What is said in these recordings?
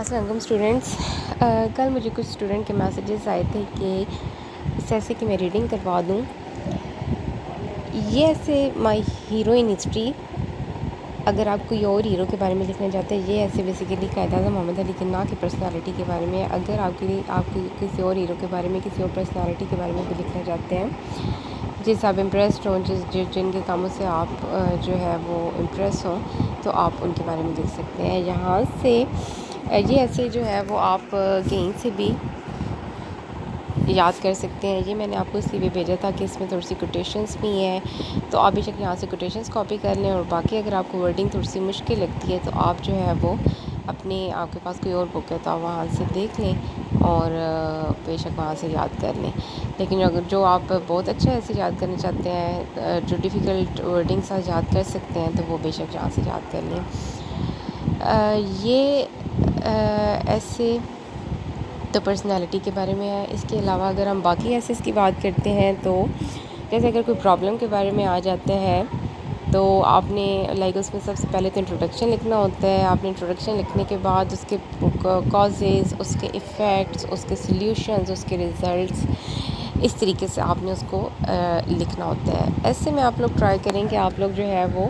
السلام علیکم اسٹوڈنٹس، کل مجھے کچھ اسٹوڈنٹ کے میسیجز آئے تھے کہ اس ایسے کہ میں ریڈنگ کروا دوں. یہ ایسے مائی ہیرو ان ہسٹری، اگر آپ کوئی اور ہیرو کے بارے میں لکھنا چاہتے ہیں. یہ ایسے بیسیکلی قائد اعظم محمد علی جناح کی پرسنالٹی کے بارے میں. اگر آپ کسی اور ہیرو کے بارے میں، کسی اور پرسنالٹی کے بارے میں بھی لکھنا چاہتے ہیں جس آپ امپریسڈ ہوں، جن کے کاموں سے آپ جو ہے وہ امپریس ہوں، تو آپ ان کے بارے میں لکھ سکتے ہیں. یہاں سے یہ ایسے جو ہے وہ آپ کہیں سے بھی یاد کر سکتے ہیں. یہ میں نے آپ کو اس لیے بھی بھیجا تھا کہ اس میں تھوڑی سی کوٹیشنس بھی ہیں، تو آپ بے شک یہاں سے کوٹیشنس کاپی کر لیں. اور باقی اگر آپ کو ورڈنگ تھوڑی سی مشکل لگتی ہے تو آپ جو ہے وہ آپ کے پاس کوئی اور بک ہے تو آپ وہاں سے دیکھ لیں اور بے شک وہاں سے یاد کر لیں. لیکن اگر جو آپ بہت اچھا ایسے یاد کرنا چاہتے ہیں، جو ڈیفیکلٹ ورڈنگ سے یاد کر سکتے ہیں، تو وہ بے شک یہاں سے یاد کر لیں. یہ ایسے تو پرسنالٹی کے بارے میں ہے. اس کے علاوہ اگر ہم باقی ایسیز کی بات کرتے ہیں تو جیسے اگر کوئی پرابلم کے بارے میں آ جاتے ہیں تو آپ نے اس میں سب سے پہلے تو انٹروڈکشن لکھنا ہوتا ہے. آپ نے انٹروڈکشن لکھنے کے بعد اس کے کازز، اس کے ایفیکٹس، اس کے سلیوشنز، اس کے ریزلٹس، اس طریقے سے آپ نے اس کو لکھنا ہوتا ہے. ایسے میں آپ لوگ ٹرائی کریں کہ آپ لوگ جو ہے وہ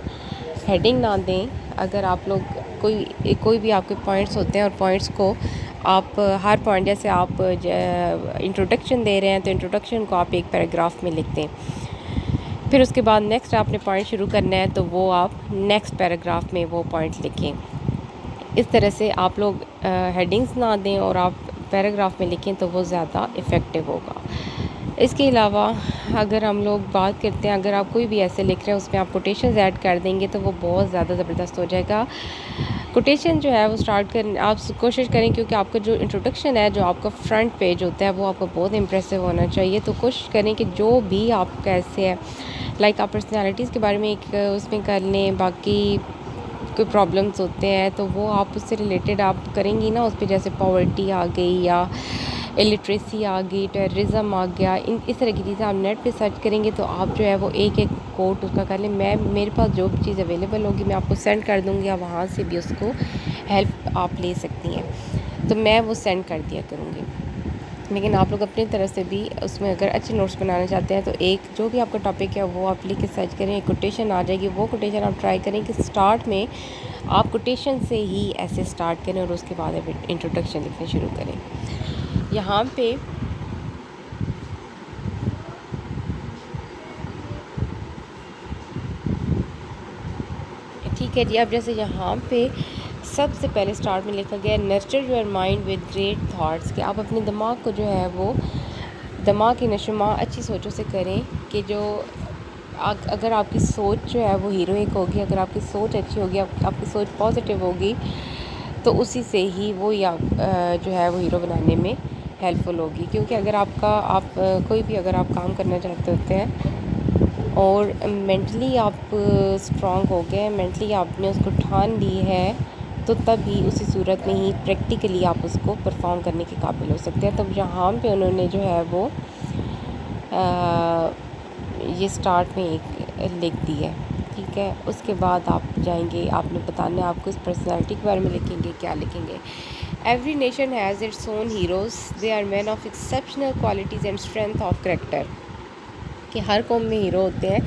ہیڈنگ نہ دیں. اگر آپ لوگ کوئی بھی آپ کے پوائنٹس ہوتے ہیں اور پوائنٹس کو آپ ہر پوائنٹ، جیسے آپ انٹروڈکشن دے رہے ہیں تو انٹروڈکشن کو آپ ایک پیراگراف میں لکھ دیں. پھر اس کے بعد نیکسٹ آپ نے پوائنٹ شروع کرنا ہے تو وہ آپ نیکسٹ پیراگراف میں وہ پوائنٹ لکھیں. اس طرح سے آپ لوگ ہیڈنگس نہ دیں اور آپ پیراگراف میں لکھیں تو وہ زیادہ افیکٹو ہوگا. اس کے علاوہ اگر ہم لوگ بات کرتے ہیں، اگر آپ کوئی بھی ایسے لکھ رہے ہیں اس میں آپ کوٹیشنز ایڈ کر دیں گے تو وہ بہت زیادہ زبردست ہو جائے گا. کوٹیشن جو ہے وہ آپ کوشش کریں، کیونکہ آپ کا جو انٹروڈکشن ہے، جو آپ کا فرنٹ پیج ہوتا ہے، وہ آپ کو بہت امپریسو ہونا چاہیے. تو کوشش کریں کہ جو بھی آپ کیسے ہے آپ پرسنالٹیز کے بارے میں ایک اس میں کر لیں. باقی کوئی پرابلمس ہوتے ہیں تو وہ آپ اس سے ریلیٹڈ آپ کریں گی نا اس پہ، جیسے پاورٹی آ گئی یا الٹریسی آ گئی، ٹیررزم آ گیا، اس طرح کی چیزیں آپ نیٹ پہ سرچ کریں گے تو آپ جو ہے وہ ایک ایک کوٹ اس کا کر لیں. میرے پاس جو بھی چیز اویلیبل ہوگی میں آپ کو سینڈ کر دوں گی، یا وہاں سے بھی اس کو ہیلپ آپ لے سکتی ہیں، تو میں وہ سینڈ کر دیا کروں گی. لیکن آپ لوگ اپنی طرف سے بھی اس میں اگر اچھے نوٹس بنانا چاہتے ہیں تو ایک جو بھی آپ کا ٹاپک ہے وہ آپ لکھ کے سرچ کریں، ایک کوٹیشن آ جائے گی. وہ کوٹیشن آپ ٹرائی کریں کہ سٹارٹ میں آپ کوٹیشن سے ہی ایسے سٹارٹ کریں اور اس کے بعد آپ انٹروڈکشن لکھنا شروع کریں. یہاں پہ ٹھیک ہے جی. اب جیسے یہاں پہ سب سے پہلے سٹارٹ میں لکھا گیا nurture your mind with great thoughts, کہ آپ اپنے دماغ کو جو ہے وہ دماغ کی نشوما اچھی سوچوں سے کریں. کہ جو اگر آپ کی سوچ جو ہے وہ ہیروئک ہوگی، اگر آپ کی سوچ اچھی ہوگی، آپ کی سوچ پازیٹیو ہوگی، تو اسی سے ہی وہ جو ہے وہ ہیرو بنانے میں ہیلپ فل ہوگی. کیونکہ اگر کوئی بھی اگر آپ کام کرنا چاہتے ہوتے ہیں اور مینٹلی آپ اسٹرانگ ہو گئے، مینٹلی آپ نے اس کو ٹھان لی ہے، تو تب ہی اسی صورت میں ہی پریکٹیکلی آپ اس کو پرفارم کرنے کے قابل ہو سکتے ہیں. تب یہاں پہ انہوں نے جو ہے وہ یہ سٹارٹ میں ایک لکھ دی ہے. ٹھیک ہے. اس کے بعد آپ جائیں گے، آپ نے بتانا ہے آپ کو اس پرسنالٹی کے بارے میں لکھیں گے، کیا لکھیں گے. Every nation has its own heroes, they are men of exceptional qualities and strength of character. کہ ہر قوم میں ہیرو ہوتے ہیں،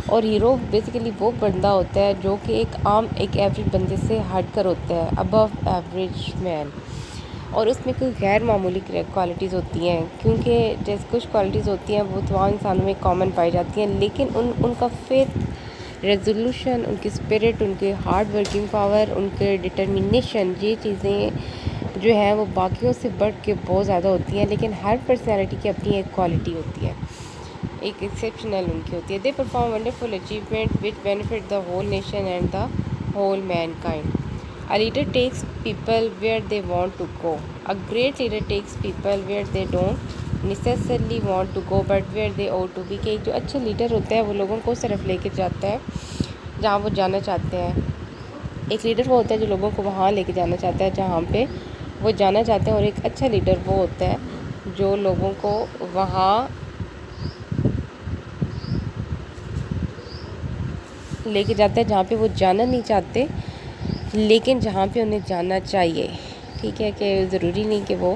اور ہیرو بیسیکلی وہ بندہ ہوتا ہے جو کہ ایک ایوریج بندے سے ہٹ کر ہوتا ہے، ابو ایوریج مین. اور اس میں کوئی غیر معمولی کوالٹیز ہوتی ہیں، کیونکہ جیسے کچھ کوالٹیز ہوتی ہیں وہ تمام انسانوں میں کامن پائی جاتی ہیں، لیکن ان کا فیتھ، ریزولوشن، ان کی اسپرٹ، ان کے ہارڈ ورکنگ پاور، ان کے ڈٹرمنیشن، یہ چیزیں جو ہیں وہ باقیوں سے بڑھ کے بہت زیادہ ہوتی ہیں. لیکن ہر پرسنالٹی کی اپنی ایک کوالٹی ہوتی ہے، ایک ایکسیپشنل ان کی ہوتی ہے. They perform wonderful achievement which benefit the whole nation and the whole mankind. A leader takes people where they want to go. A great leader takes people where they don't necessarily want to go but where they ought to be. کہ ایک جو اچھا leader ہوتا ہے وہ لوگوں کو صرف لے کے جاتا ہے جہاں وہ جانا چاہتے ہیں. ایک لیڈر وہ ہوتا ہے جو لوگوں کو وہاں لے کے جانا چاہتا ہے جہاں پہ وہ جانا چاہتے ہیں، اور ایک اچھا لیڈر وہ ہوتا ہے جو لوگوں کو وہاں لے کے جاتا ہے جہاں پہ وہ جانا نہیں چاہتے، لیکن جہاں پہ انہیں جانا چاہیے. ٹھیک ہے، کہ ضروری نہیں کہ وہ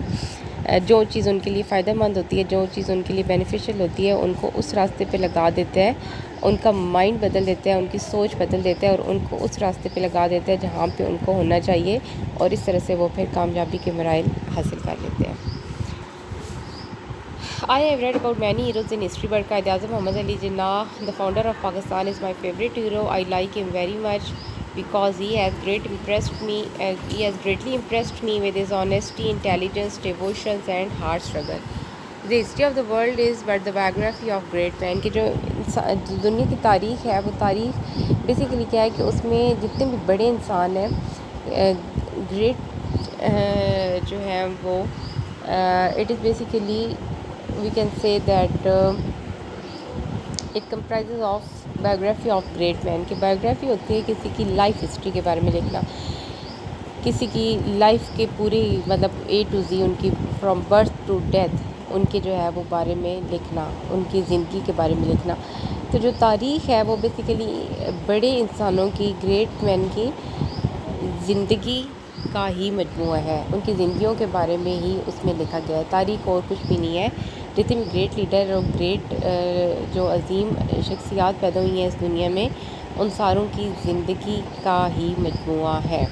جو چیز ان کے لیے فائدہ مند ہوتی ہے، جو چیز ان کے لیے بینیفیشیل ہوتی ہے، ان کو اس راستے پہ لگا دیتا ہے، ان کا مائنڈ بدل دیتا ہے، ان کی سوچ بدل دیتا ہے اور ان کو اس راستے پہ لگا دیتا ہے جہاں پہ ان کو ہونا چاہیے، اور اس طرح سے وہ پھر کامیابی کے مراحل حاصل کر لیتے ہیں۔ I have read about many heroes in history, but Quaid Azam Muhammad Ali Jinnah, the founder of Pakistan, is my favorite hero. I like him very much because he has greatly impressed me with his honesty, intelligence, devotions, and hard struggle. The history of the world is but the biography of great men. کہ جو دنیا کی تاریخ ہے، وہ تاریخ basically کیا ہے کہ اس میں جتنے بھی بڑے انسان ہیں، گریٹ جو ہیں وہ it is basically we can say that it comprises of biography of great men. کہ biography ہوتی ہے کسی کی لائف ہسٹری کے بارے میں لکھنا، کسی کی لائف کے پوری مطلب A to Z، ان کی فرام برتھ ٹو ڈیتھ، ان کے جو ہے وہ بارے میں لکھنا، ان کی زندگی کے بارے میں لکھنا۔ تو جو تاریخ ہے وہ بیسیکلی بڑے انسانوں کی، گریٹ مین کی زندگی کا ہی مجموعہ ہے، ان کی زندگیوں کے بارے میں ہی اس میں لکھا گیا ہے، تاریخ اور کچھ بھی نہیں ہے۔ جتنے بھی گریٹ لیڈر اور گریٹ جو عظیم شخصیات پیدا ہوئی ہیں اس دنیا میں، ان ساروں کی زندگی کا ہی مجموعہ ہے۔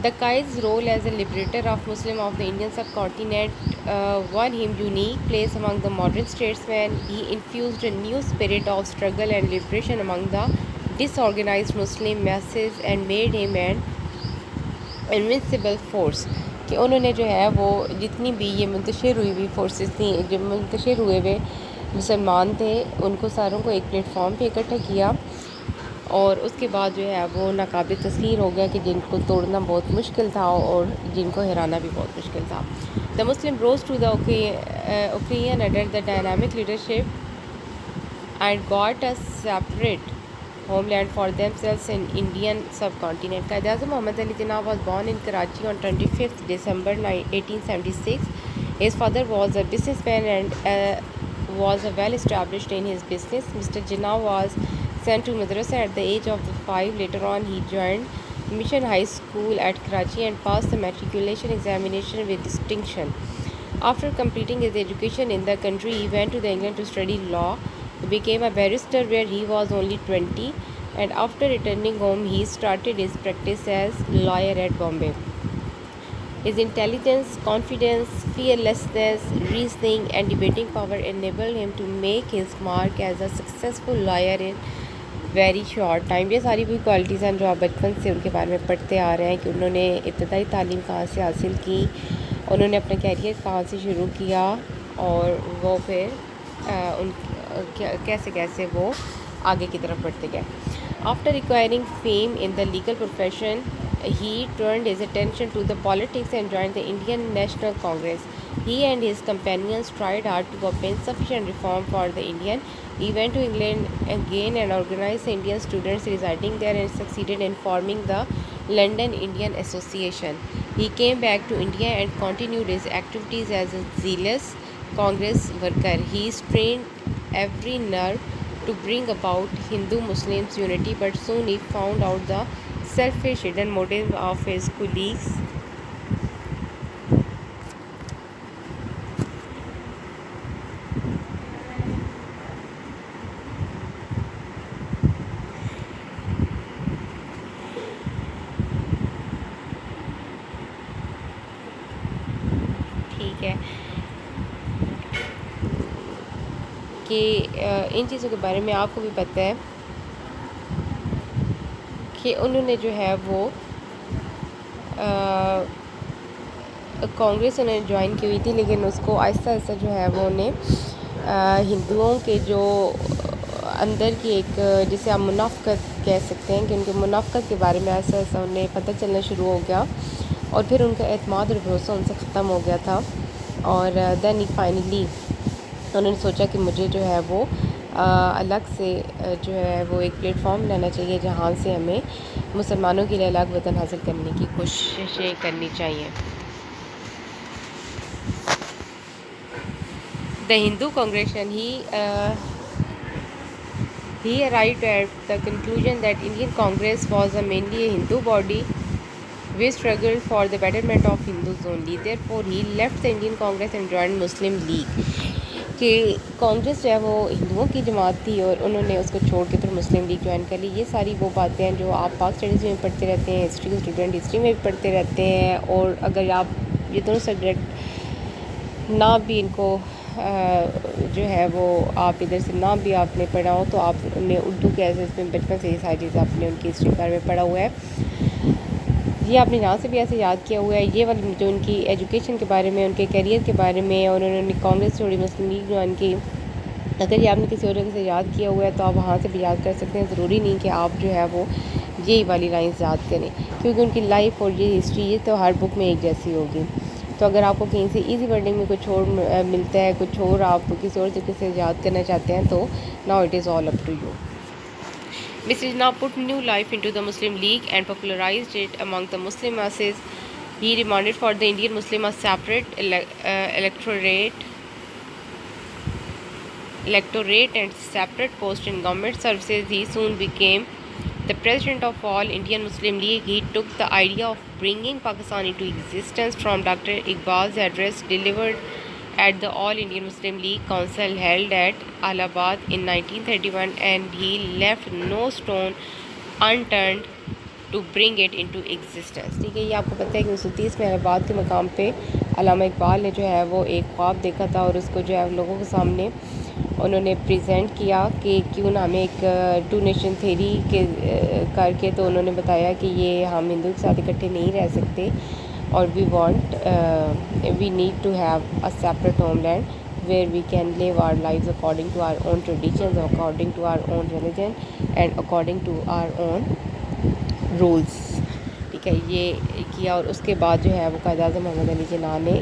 The Qaid's role as a liberator of Muslims of the Indian subcontinent won him unique place among the modern statesmen. He infused a new spirit of struggle and liberation among the disorganized Muslim masses and made him an invincible force. کہ انہوں نے جو ہے وہ جتنی بھی یہ منتشر ہوئی ہوئی فورسز تھیں، جو منتشر ہوئے ہوئے مسلمان تھے، ان کو ساروں کو ایک پلیٹ فارم پہ اکٹھا کیا، اور اس کے بعد جو ہے وہ ناقابل تسخیر ہو گیا کہ جن کو توڑنا بہت مشکل تھا اور جن کو ہرانا بھی بہت مشکل تھا۔ The Muslim rose to the occasion under the dynamic leadership and got a separate homeland for themselves in Indian subcontinent. Quaid Azam Muhammad Ali Jinnah was born in Karachi on 25th December 1876. His father was a businessman and was well established in his business. Mr. Jinnah was sent to madrasa at the age of 5. Later on, he joined Mission High School at Karachi and passed the matriculation examination with distinction. After completing his education in the country, he went to England to study law. He became a barrister where he was only 20, and after returning home, he started his practice as lawyer at Bombay. His intelligence, confidence, fearlessness, reasoning, and debating power enabled him to make his mark as a successful lawyer in very short time. یہ ساری وہی qualities ہیں جو آپ بچپن سے ان کے بارے میں پڑھتے آ رہے ہیں کہ انہوں نے ابتدائی تعلیم کہاں سے حاصل کی، انہوں نے اپنا کیریئر کہاں سے شروع کیا، اور وہ پھر ان کیسے کیسے وہ آگے کی طرف بڑھتے گئے۔ After acquiring fame in the legal profession, he turned his attention to the politics and joined the Indian National Congress. He and his companions tried hard to obtain sufficient reform for the Indian. He went to England again and organized the Indian students residing there and succeeded in forming the London Indian Association. He came back to India and continued his activities as a zealous Congress worker. He strained every nerve to bring about Hindu-Muslims unity, but soon he found out the selfish hidden motive of his colleagues. ٹھیک ہے کہ ان چیزوں کے بارے میں آپ کو بھی پتہ ہے کہ انہوں نے جو ہے وہ کانگریس انہوں نے جوائن کی ہوئی تھی، لیکن اس کو آہستہ آہستہ جو ہے وہ انہیں ہندوؤں کے جو اندر کی ایک جسے آپ منافقت کہہ سکتے ہیں کہ ان کے منافقت کے بارے میں آہستہ آہستہ انہیں پتہ چلنا شروع ہو گیا، اور پھر ان کا اعتماد اور بھروسہ ان سے ختم ہو گیا تھا، اور دین فائنلی انہوں نے سوچا کہ مجھے جو ہے وہ الگ سے جو ہے وہ ایک پلیٹ فارم لینا چاہیے جہاں سے ہمیں مسلمانوں کے لیے الگ وطن حاصل کرنے کی کوششیں کرنی چاہیے۔ The Hindu congregation, he arrived at the conclusion that Indian Congress was mainly a Hindu body We struggled for the betterment of Hindus only. Therefore, he left the Indian Congress and joined Muslim League. کہ کانگریس جو ہے وہ ہندوؤں کی جماعت تھی اور انہوں نے اس کو چھوڑ کے پھر مسلم لیگ جوائن کر لی. یہ ساری وہ باتیں ہیں جو آپ پاک اسٹڈیز میں پڑھتے رہتے ہیں, ہسٹری کے اسٹوڈنٹ ہسٹری میں بھی پڑھتے رہتے ہیں. اور اگر آپ یہ دونوں سبجیکٹ نہ بھی ان کو جو ہے وہ آپ ادھر سے نہ بھی آپ نے پڑھا ہو تو آپ نے اردو کے ایسے اس میں بچپن سے یہ ساری چیزیں آپ نے ان کی ہسٹری کے بارے میں پڑھا ہوا ہے. یہ آپ نے یہاں سے بھی ایسے یاد کیا ہوا ہے. یہ والی جو ان کی ایجوکیشن کے بارے میں, ان کے کیریئر کے بارے میں, اور انہوں نے کانگریس چھوڑی, مسلم لیگ جوائن کی, اگر یہ آپ نے کسی اور جگہ سے یاد کیا ہوا ہے تو آپ وہاں سے بھی یاد کر سکتے ہیں. ضروری نہیں کہ آپ جو ہے وہ یہی والی لائنز یاد کریں, کیونکہ ان کی لائف اور یہ ہسٹری یہ تو ہر بک میں ایک جیسی ہوگی. تو اگر آپ کو کہیں سے ایزی ورڈنگ میں کچھ اور ملتا ہے, کچھ اور آپ کسی اور طریقے سے یاد کرنا چاہتے ہیں, تو now it is all up to you. Mr. Jinnah put new life into the Muslim League and popularized it among the Muslim masses. He demanded for the Indian Muslim a separate electorate and separate post in government services. He soon became the president of all Indian Muslim League. He took the idea of bringing Pakistan into existence from Dr. Iqbal's address delivered at the All Indian Muslim League Council held at Allahabad in 1931, and he left no stone unturned to bring it into existence. ٹھیک ہے, یہ آپ کو پتہ ہے کہ 1930 میں الہ آباد کے مقام پہ علامہ اقبال نے جو ہے وہ ایک خواب دیکھا تھا, اور اس کو جو ہے لوگوں کے سامنے انہوں نے پریزنٹ کیا کہ کیوں نہ ہمیں ایک ٹو نیشن تھیری کے کر کے, تو انہوں نے بتایا کہ یہ ہم ہندو کے ساتھ اکٹھے نہیں رہ سکتے, اور we need to have a separate homeland where we can live our lives according to our own traditions, according to our own religion, and according to our own rules. ٹھیک ہے, یہ کیا, اور اس کے بعد جو ہے وہ قائد اعظم محمد علی جناح نے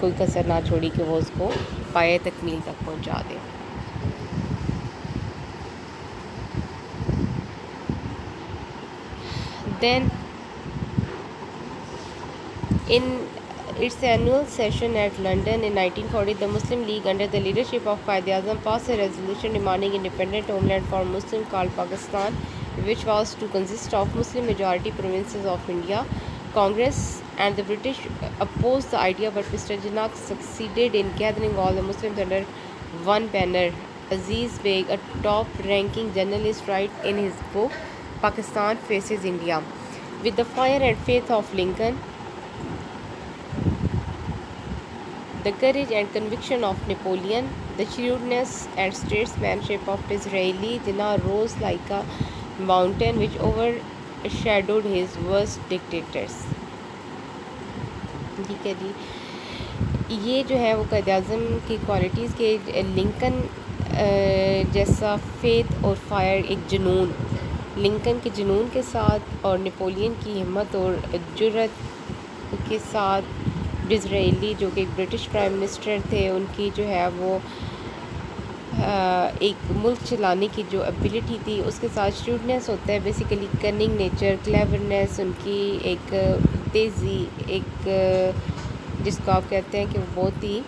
کوئی کسر نہ چھوڑی کہ وہ اس کو پایۂ تکمیل تک پہنچا دے. Then in its annual session at London in 1940, the Muslim League under the leadership of Quaid-e-Azam passed a resolution demanding independent homeland for Muslims called Pakistan, which was to consist of Muslim majority provinces of India. Congress and the British opposed the idea, but Mr. Jinnah succeeded in gathering all the Muslims under one banner. Aziz Beg, a top-ranking journalist, writes in his book Pakistan Faces India, with the fire and faith of Lincoln, the courage and conviction of Napoleon, the shrewdness and statesmanship of Disraeli, Jinnah rose like a mountain which overshadowed his worst dictators. ٹھیک ہے جی, یہ جو ہے وہ قائد اعظم کی qualities کے لنکن جیسا faith اور فائر, ایک جنون, لنکن کے جنون کے ساتھ اور نیپولین کی ہمت اور جرأت کے ساتھ, ڈزرائیلی جو کہ ایک برٹش پرائم منسٹر تھے, ان کی جو ہے وہ ایک ملک چلانے کی جو ایبلٹی تھی, اس کے ساتھ شروڈنیس ہوتا ہے بیسیکلی کننگ نیچر, کلیورنیس, ان کی ایک تیزی, ایک جس کو آپ کہتے ہیں کہ وہ بہت ہی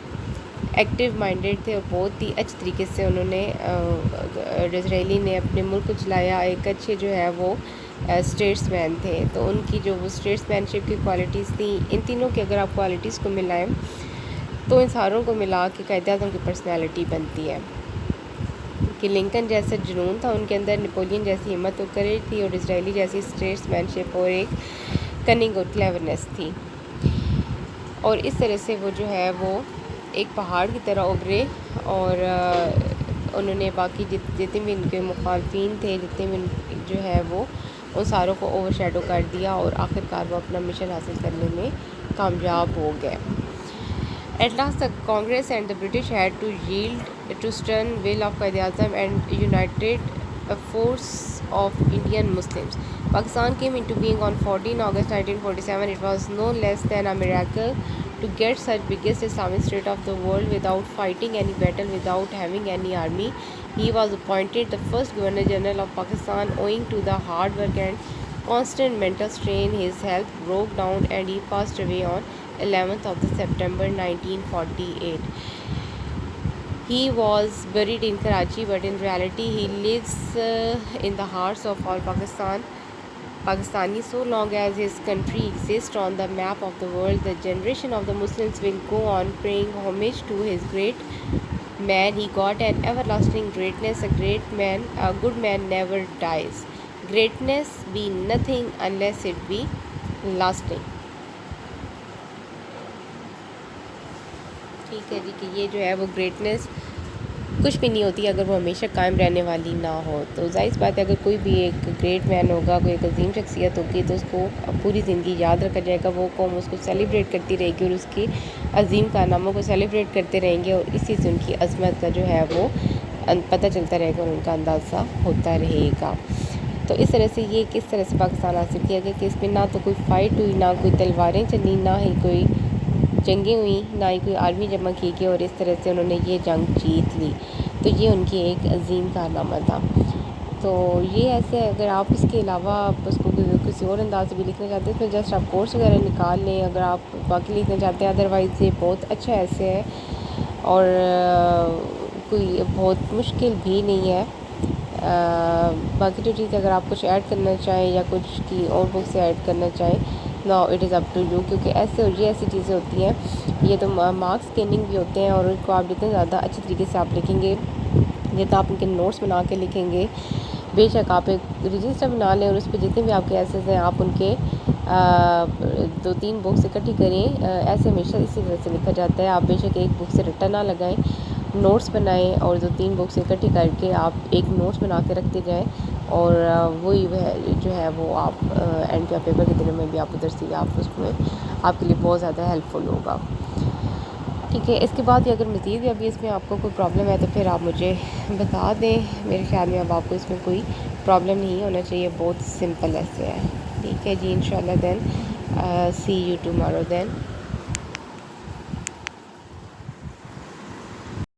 ایکٹیو مائنڈیڈ تھے, اور بہت ہی اچھے طریقے سے انہوں نے ڈزرائیلی نے اپنے ملک کو چلایا. ایک اچھے جو ہے وہ اسٹیٹس مین تھے, تو ان کی جو وہ اسٹیٹس مین شپ کی کوالٹیز تھیں, ان تینوں کی اگر آپ کوالٹیز کو ملائیں تو ان ساروں کو ملا کے قائد اعظم کی پرسنالٹی بنتی ہے. کہ لنکن جیسا جنون تھا ان کے اندر, نیپولین جیسی ہمت اور کریج تھی, اور ڈزرائیلی جیسی اسٹیٹس مین شپ اور ایک کننگ اور کلیورنیس تھی. اور اس طرح سے وہ جو ہے وہ ایک پہاڑ کی طرح ابھرے, اور انہوں نے باقی جتنے بھی ان کے مخالفین تھے, جتنے بھی جو ہے وہ ان ساروں کو اوور شیڈو کر دیا, اور آخر کار وہ اپنا مشن حاصل کرنے میں کامیاب ہو گئے. At last, the Congress and the British had to yield to stern will of Quaid-e-Azam and united a force of Indian Muslims. Pakistan came into being on 14 August 1947. It was no less than a miracle to get such biggest Islamic state of the world without fighting any battle, without having any army. He was appointed the first Governor General of Pakistan. Owing to the hard work and constant mental strain, his health broke down and he passed away on 11th of September 1948. He was buried in Karachi, but in reality he lives in the hearts of all Pakistan Pakistani, so long as his country exists on the map of the world, the generation of the Muslims will go on paying homage to his great man. He got an everlasting greatness. A great man, a good man never dies. Greatness be nothing unless it be lasting. ٹھیک ہے جی کہ یہ جو ہے وہ greatness کچھ بھی نہیں ہوتی اگر وہ ہمیشہ قائم رہنے والی نہ ہو. تو ظاہر بات ہے اگر کوئی بھی ایک گریٹ مین ہوگا, کوئی ایک عظیم شخصیت ہوگی, تو اس کو پوری زندگی یاد رکھا جائے گا. وہ قوم اس کو سیلیبریٹ کرتی رہے گی اور اس کی عظیم کارناموں کو سیلیبریٹ کرتے رہیں گے, اور اسی سے ان کی عظمت کا جو ہے وہ پتہ چلتا رہے گا اور ان کا اندازہ ہوتا رہے گا. تو اس طرح سے یہ کس طرح سے پاکستان حاصل کیا گیا کہ اس میں نہ تو کوئی فائٹ ہوئی, نہ کوئی تلواریں چلی, نہ ہی کوئی جنگیں ہوئیں, نہ ہی کوئی آرمی جمع کی گئی, اور اس طرح سے انہوں نے یہ جنگ جیت لی. تو یہ ان کی ایک عظیم کارنامہ تھا. تو یہ ایسے اگر آپ اس کے علاوہ آپ اس کو کسی اور انداز سے بھی لکھنا چاہتے ہیں تو جسٹ آپ کورس وغیرہ نکال لیں اگر آپ باقی لکھنا چاہتے ہیں. ادروائز یہ بہت اچھا ایسے ہے اور کوئی بہت مشکل بھی نہیں ہے. باقی جو چیز اگر آپ کچھ ایڈ کرنا چاہیں یا کچھ کی اور بک سے ایڈ کرنا چاہیں, now it is up to you, کیونکہ یہ ایسی چیزیں ہوتی ہیں, یہ تو مارکس اسکیننگ بھی ہوتے ہیں, اور ان کو آپ جتنے زیادہ اچھی طریقے سے آپ لکھیں گے, جتنا آپ ان کے نوٹس بنا کے لکھیں گے, بے شک آپ ایک رجسٹر بنا لیں اور اس پہ جتنے بھی آپ کے ایسے ہیں آپ ان کے 2-3 بکس اکٹھی کریں. ایسے ہمیشہ اسی طرح سے لکھا جاتا ہے. آپ بے شک ایک بک سے رٹا نہ لگائیں, نوٹس بنائیں اور 2-3 بکس اکٹھی کر کے آپ ایک نوٹس بنا کے رکھتے جائیں, اور وہی جو ہے وہ آپ اینڈ پہ پیپر کے دنوں میں بھی آپ ادھر سے آپ اس میں آپ کے لیے بہت زیادہ ہیلپ فل ہوگا. ٹھیک ہے, اس کے بعد اگر مزید ابھی اس میں آپ کو کوئی پرابلم ہے تو پھر آپ مجھے بتا دیں. میرے خیال میں اب آپ کو اس میں کوئی پرابلم نہیں ہونا چاہیے, بہت سمپل ایسے ہے. ٹھیک ہے جی, انشاءاللہ دین سی یو ٹمارو دین.